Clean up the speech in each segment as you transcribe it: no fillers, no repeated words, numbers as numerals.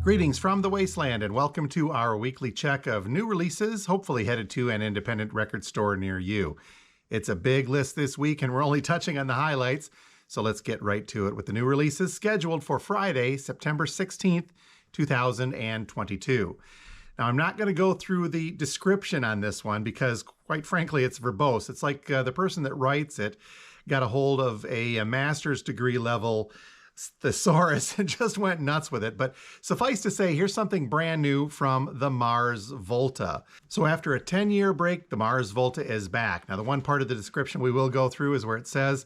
Greetings from the wasteland and welcome to our weekly check of new releases, hopefully headed to an independent record store near you. It's a big list this week and we're only touching on the highlights, so let's get right to it with the new releases scheduled for Friday, September 16th, 2022. Now, I'm not going to go through the description on this one because, quite frankly, it's verbose. It's like the person that writes it got a hold of a master's degree level thesaurus and just went nuts with it. But suffice to say, here's something brand new from the Mars Volta. So after a 10-year break, the Mars Volta is back. Now, the one part of the description we will go through is where it says,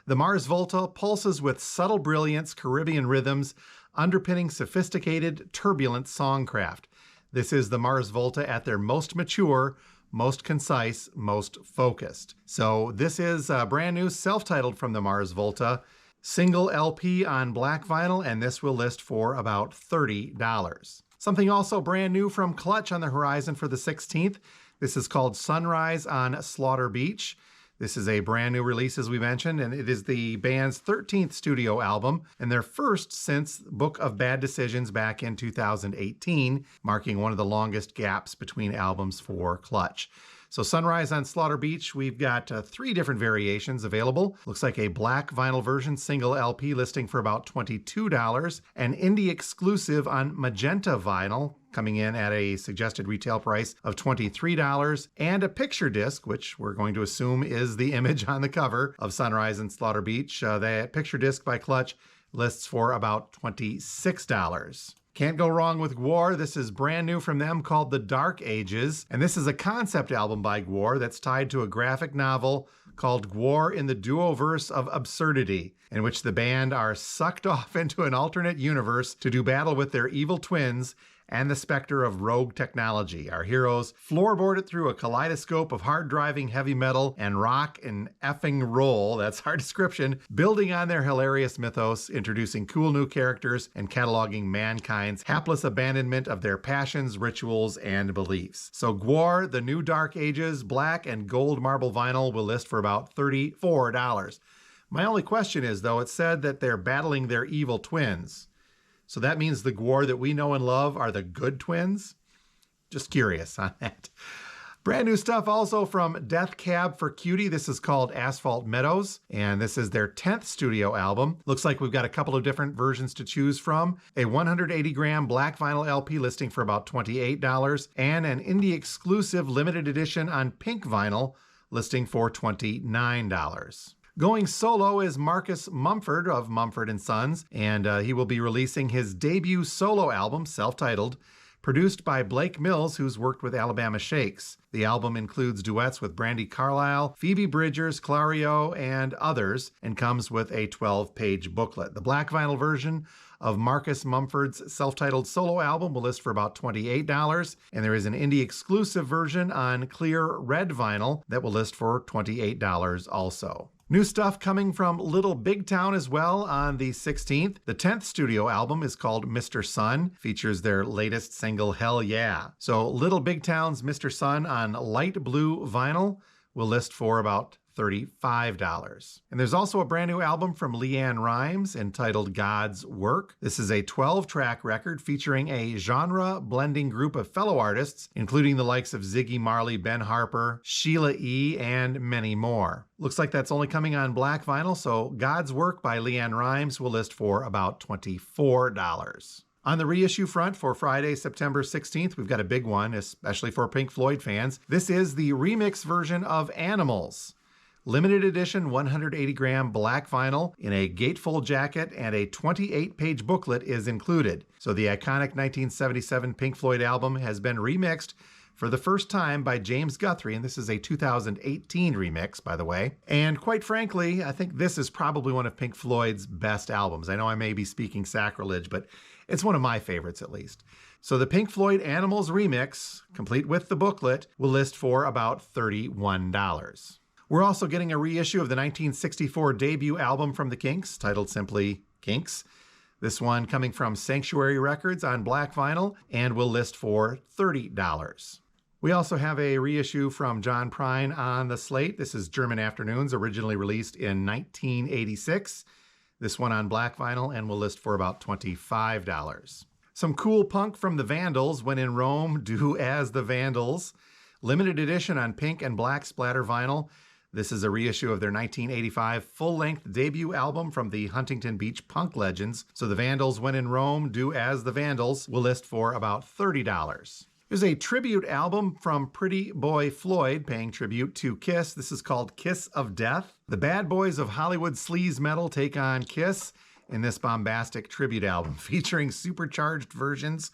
the Mars Volta pulses with subtle brilliance, Caribbean rhythms, underpinning sophisticated, turbulent songcraft. This is the Mars Volta at their most mature, most concise, most focused. So this is brand new, self-titled from the Mars Volta. Single LP on black vinyl, and this will list for about $30. Something also brand new from Clutch on the horizon for the 16th. This is called Sunrise on Slaughter Beach. This is a brand new release, as we mentioned, and it is the band's 13th studio album and their first since Book of Bad Decisions back in 2018, marking one of the longest gaps between albums for Clutch. So Sunrise on Slaughter Beach, we've got 3 different variations available. Looks like a black vinyl version, single LP listing for about $22, an indie exclusive on magenta vinyl coming in at a suggested retail price of $23, and a picture disc, which we're going to assume is the image on the cover of Sunrise on Slaughter Beach. That picture disc by Clutch lists for about $26. Can't go wrong with Gwar. This is brand new from them called The Dark Ages. And this is a concept album by Gwar that's tied to a graphic novel called Gwar in the Duoverse of Absurdity, in which the band are sucked off into an alternate universe to do battle with their evil twins and the specter of rogue technology. Our heroes floorboard it through a kaleidoscope of hard-driving heavy metal and rock and effing roll, that's our description, building on their hilarious mythos, introducing cool new characters, and cataloging mankind's hapless abandonment of their passions, rituals, and beliefs. So Gwar, the new Dark Ages, black and gold marble vinyl will list for about $34. My only question is, though, it said that they're battling their evil twins. So that means the Gwar that we know and love are the good twins? Just curious on that. Brand new stuff also from Death Cab for Cutie. This is called Asphalt Meadows, and this is their 10th studio album. Looks like we've got a couple of different versions to choose from. A 180-gram black vinyl LP listing for about $28, and an indie exclusive limited edition on pink vinyl listing for $29. Going solo is Marcus Mumford of Mumford & Sons, and he will be releasing his debut solo album, self-titled, produced by Blake Mills, who's worked with Alabama Shakes. The album includes duets with Brandy Carlisle, Phoebe Bridgers, Clario, and others, and comes with a 12-page booklet. The black vinyl version of Marcus Mumford's self-titled solo album will list for about $28, and there is an indie exclusive version on clear red vinyl that will list for $28 also. New stuff coming from Little Big Town as well on the 16th. The 10th studio album is called Mr. Sun, features their latest single, Hell Yeah. So Little Big Town's Mr. Sun on light blue vinyl will list for about $35. And there's also a brand new album from Leanne Rimes entitled God's Work. This is a 12-track record featuring a genre-blending group of fellow artists, including the likes of Ziggy Marley, Ben Harper, Sheila E., and many more. Looks like that's only coming on black vinyl, so God's Work by Leanne Rimes will list for about $24. On the reissue front for Friday, September 16th, we've got a big one, especially for Pink Floyd fans. This is the remix version of Animals. Limited edition 180-gram black vinyl in a gatefold jacket, and a 28-page booklet is included. So the iconic 1977 Pink Floyd album has been remixed for the first time by James Guthrie, and this is a 2018 remix, by the way. And quite frankly, I think this is probably one of Pink Floyd's best albums. I know I may be speaking sacrilege, but it's one of my favorites at least. So the Pink Floyd Animals remix, complete with the booklet, will list for about $31. We're also getting a reissue of the 1964 debut album from the Kinks, titled simply Kinks. This one coming from Sanctuary Records on black vinyl, and will list for $30. We also have a reissue from John Prine on the slate. This is German Afternoons, originally released in 1986. This one on black vinyl and will list for about $25. Some cool punk from the Vandals. When in Rome, do as the Vandals. Limited edition on pink and black splatter vinyl. This is a reissue of their 1985 full-length debut album from the Huntington Beach punk legends. So the Vandals, When in Rome, do as the Vandals, will list for about $30. There's a tribute album from Pretty Boy Floyd paying tribute to Kiss. This is called Kiss of Death. The bad boys of Hollywood sleaze metal take on Kiss in this bombastic tribute album featuring supercharged versions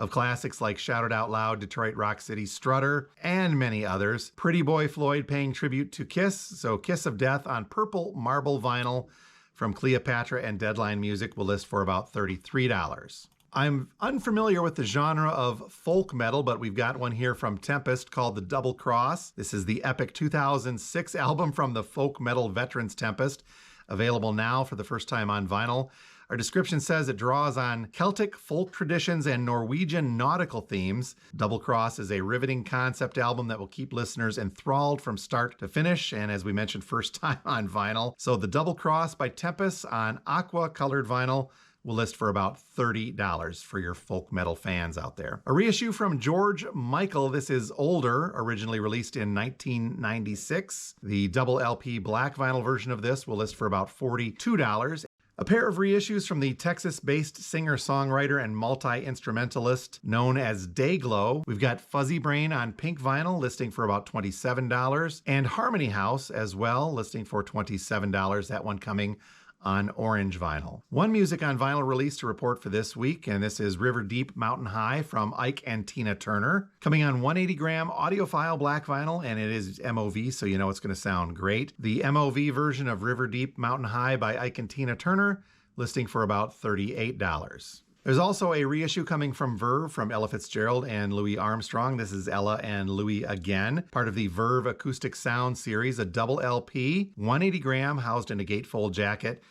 of classics like Shout It Out Loud, Detroit Rock City Strutter, and many others. Pretty Boy Floyd paying tribute to Kiss, so Kiss of Death on purple marble vinyl from Clearwater and Deadline Music will list for about $33. I'm unfamiliar with the genre of folk metal, but we've got one here from Tempest called The Double Cross. This is the epic 2006 album from the folk metal veterans Tempest, available now for the first time on vinyl. Our description says it draws on Celtic folk traditions and Norwegian nautical themes. Double Cross is a riveting concept album that will keep listeners enthralled from start to finish, and as we mentioned, first time on vinyl. So The Double Cross by Tempest on aqua colored vinyl will list for about $30 for your folk metal fans out there. A reissue from George Michael. This is older, originally released in 1996. The double LP black vinyl version of this will list for about $42. A pair of reissues from the Texas-based singer-songwriter and multi-instrumentalist known as Dayglow. We've got Fuzzy Brain on pink vinyl, listing for about $27, and Harmony House as well, listing for $27, that one coming on orange vinyl. One music on vinyl release to report for this week, and this is River Deep Mountain High from Ike and Tina Turner, coming on 180-gram audiophile black vinyl, and it is MOV, so you know it's going to sound great. The MOV version of River Deep Mountain High by Ike and Tina Turner, listing for about $38. There's also a reissue coming from Verve from Ella Fitzgerald and Louis Armstrong. This is Ella and Louis again, part of the Verve Acoustic Sound series, a double LP, 180-gram, housed in a gatefold jacket.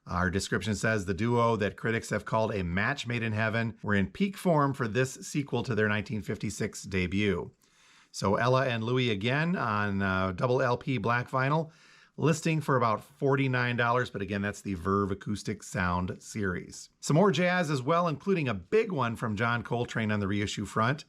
Our description says the duo that critics have called a match made in heaven were in peak form for this sequel to their 1956 debut. So Ella and Louie again on double LP black vinyl, listing for about $49, but again, that's the Verve Acoustic Sound series. Some more jazz as well, including a big one from John Coltrane on the reissue front.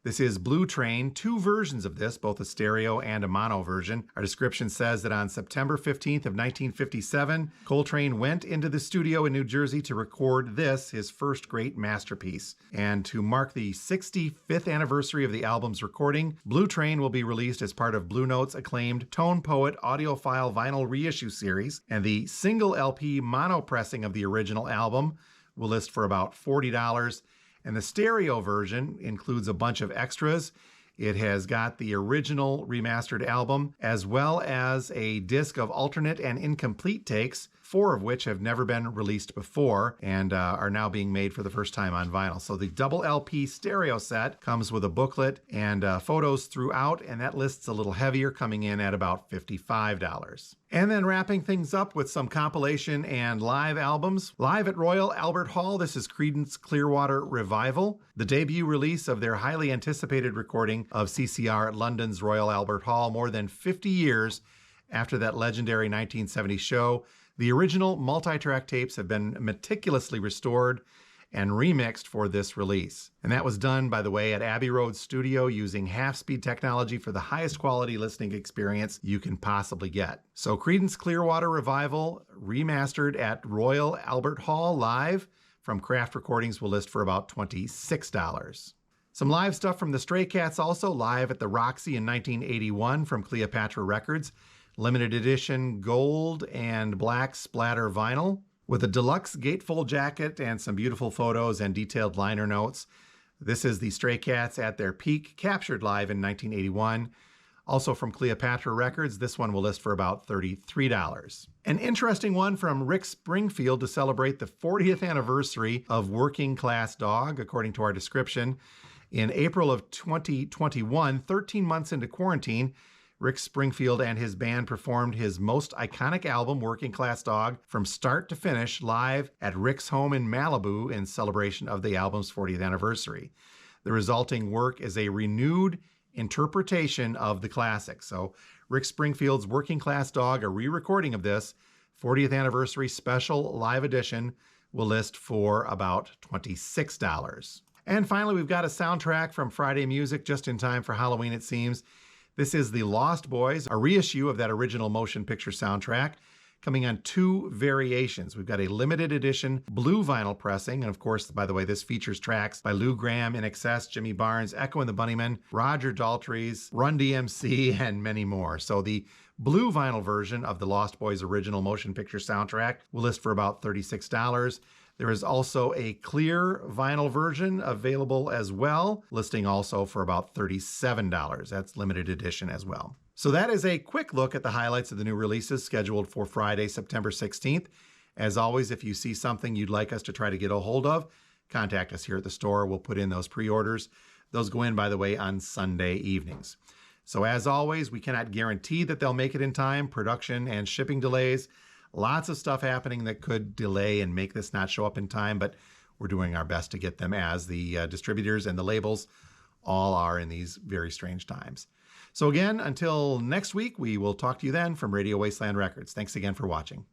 This is Blue Train, two versions of this, both a stereo and a mono version. Our description says that on September 15th of 1957, Coltrane went into the studio in New Jersey to record this, his first great masterpiece. And to mark the 65th anniversary of the album's recording, Blue Train will be released as part of Blue Note's acclaimed Tone Poet audiophile vinyl reissue series, and the single LP mono pressing of the original album will list for about $40. And the stereo version includes a bunch of extras. It has got the original remastered album, as well as a disc of alternate and incomplete takes, 4 of which have never been released before and are now being made for the first time on vinyl. So the double LP stereo set comes with a booklet and photos throughout, and that list's a little heavier, coming in at about $55. And then wrapping things up with some compilation and live albums. Live at Royal Albert Hall, this is Credence Clearwater Revival, the debut release of their highly anticipated recording of CCR at London's Royal Albert Hall more than 50 years after that legendary 1970 show. The original multi-track tapes have been meticulously restored and remixed for this release. And that was done, by the way, at Abbey Road Studio using half-speed technology for the highest quality listening experience you can possibly get. So Credence Clearwater Revival, remastered at Royal Albert Hall live from Craft Recordings, will list for about $26. Some live stuff from the Stray Cats also, live at the Roxy in 1981 from Clearwater Records. Limited edition gold and black splatter vinyl with a deluxe gatefold jacket and some beautiful photos and detailed liner notes. This is the Stray Cats at their peak, captured live in 1981. Also from Clearwater Records, this one will list for about $33. An interesting one from Rick Springfield to celebrate the 40th anniversary of Working Class Dog, according to our description. In April of 2021, 13 months into quarantine, Rick Springfield and his band performed his most iconic album, Working Class Dog, from start to finish live at Rick's home in Malibu in celebration of the album's 40th anniversary. The resulting work is a renewed interpretation of the classic. So Rick Springfield's Working Class Dog, a re-recording of this 40th anniversary special live edition, will list for about $26. And finally, we've got a soundtrack from Friday Music just in time for Halloween, it seems. This is The Lost Boys, a reissue of that original motion picture soundtrack, coming on 2 variations. We've got a limited edition blue vinyl pressing, and of course, by the way, this features tracks by Lou Gramm, In Excess, Jimmy Barnes, Echo and the Bunnymen, Roger Daltrey's, Run DMC, and many more. So the blue vinyl version of the Lost Boys original motion picture soundtrack will list for about $36. There is also a clear vinyl version available as well, listing also for about $37. That's limited edition as well. So that is a quick look at the highlights of the new releases scheduled for Friday, September 16th. As always, if you see something you'd like us to try to get a hold of, contact us here at the store. We'll put in those pre-orders. Those go in, by the way, on Sunday evenings. So as always, we cannot guarantee that they'll make it in time. Production and shipping delays. Lots of stuff happening that could delay and make this not show up in time, but we're doing our best to get them, as the distributors and the labels all are in these very strange times. So again, until next week, we will talk to you then from Radio Wasteland Records. Thanks again for watching.